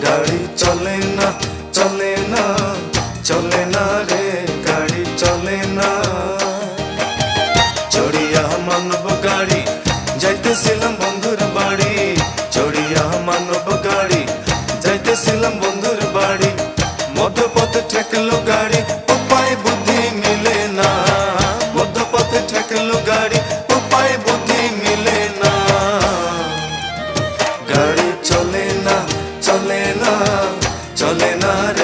গাড়ি চলে না চলে না চলে না রে গাড়ি চলে না চড়িয়া মানব গাড়ি যাইতেছিলাম বন্ধুর বাড়ি চড়িয়া মানব গাড়ি যাইতেছিলাম বন্ধুর বাড়ি মধ্যপথে ঠেকলো গাড়ি উপায় বুদ্ধি মিলে না মধ্যপথে ঠেকলো গাড়ি উপায় বুদ্ধি মিলে না গাড়ি চলে না চলে না চলে না রে